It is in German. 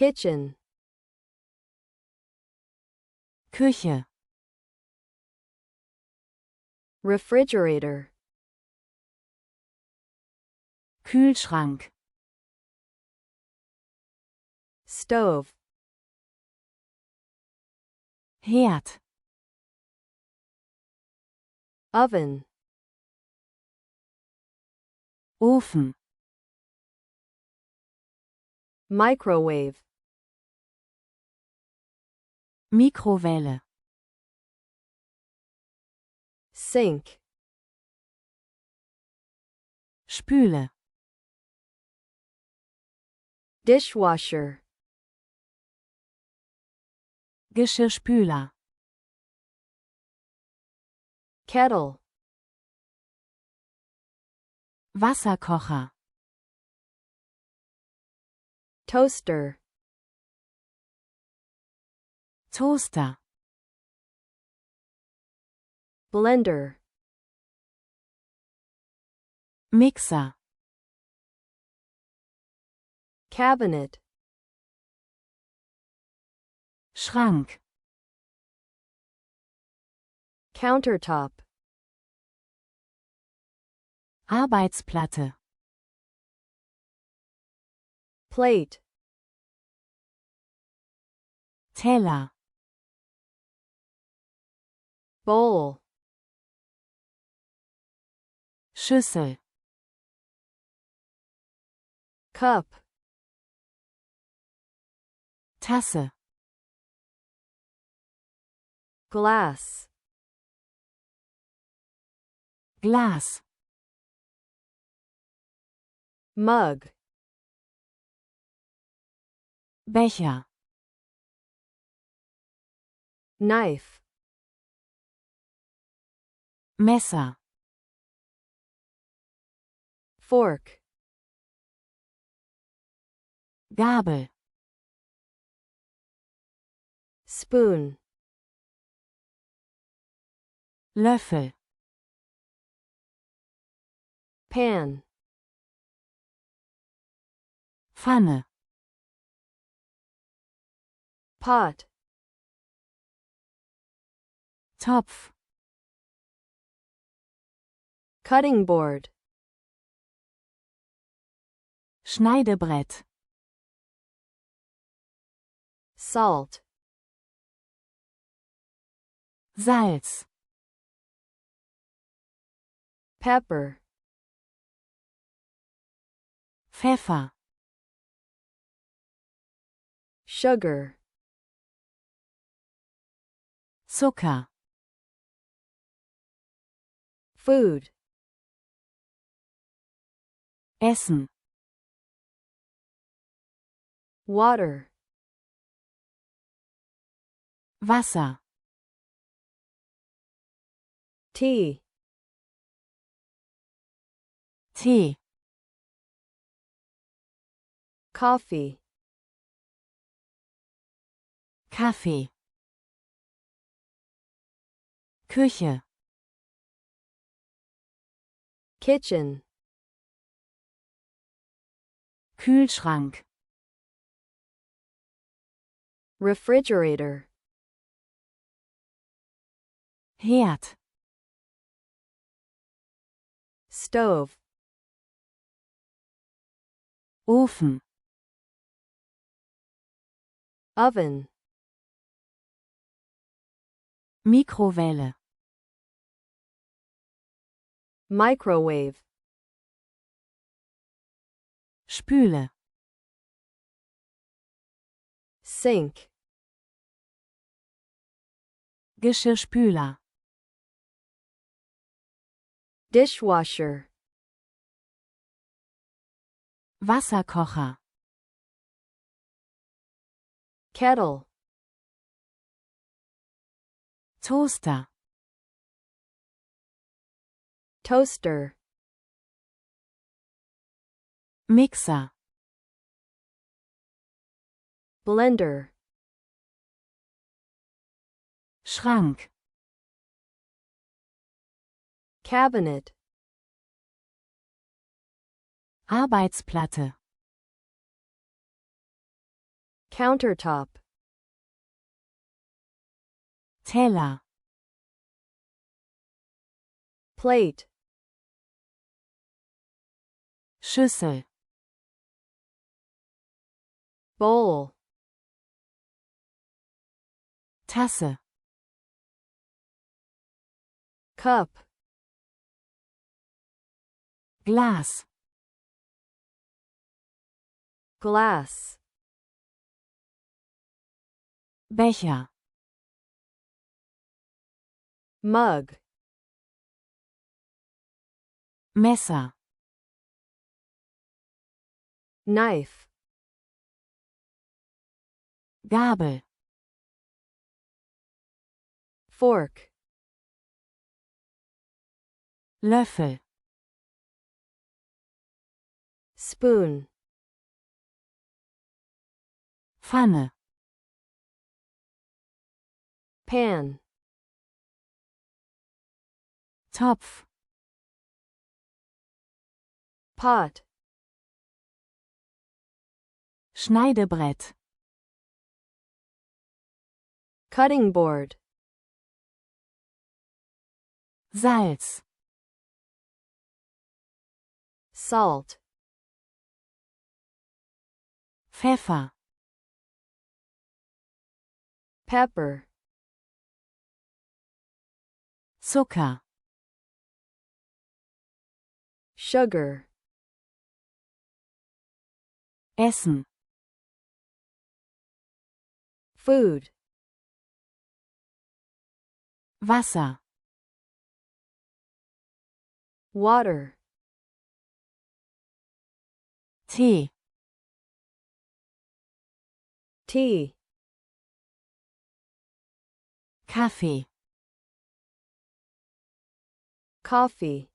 kitchen, Küche, refrigerator, Kühlschrank, stove, Herd, oven, Ofen, microwave, Mikrowelle, sink, Spüle, dishwasher, Geschirrspüler, kettle, Wasserkocher, toaster, Toaster, blender, Mixer, cabinet, Schrank, countertop, Arbeitsplatte, plate, Teller, bowl, Schüssel, cup, Tasse, glass, Glas, mug, Becher, knife, Messer, fork, Gabel, spoon, Löffel, pan, Pfanne, pot, Topf, cutting board, Schneidebrett, salt, Salz, pepper, Pfeffer, sugar, Zucker, food, Essen, water, Wasser, tea, Tee, coffee, Kaffee, Küche, kitchen, Kühlschrank, refrigerator, Herd, stove, Ofen, oven, Mikrowelle, microwave, Spüle, sink, Geschirrspüler, dishwasher, Wasserkocher, kettle, Toaster, toaster, Mixer, blender, Schrank, cabinet, Arbeitsplatte, countertop, Teller, plate, Schüssel, bowl, Tasse, cup, Glas, glass, Becher, mug, Messer, knife, Gabel, fork, Löffel, spoon, Pfanne, pan, Topf, pot, Schneidebrett, cutting board, Salz, salt, Pfeffer, pepper, Zucker, sugar, Essen, food, Wasser, water, Tee, tea, Kaffee, coffee,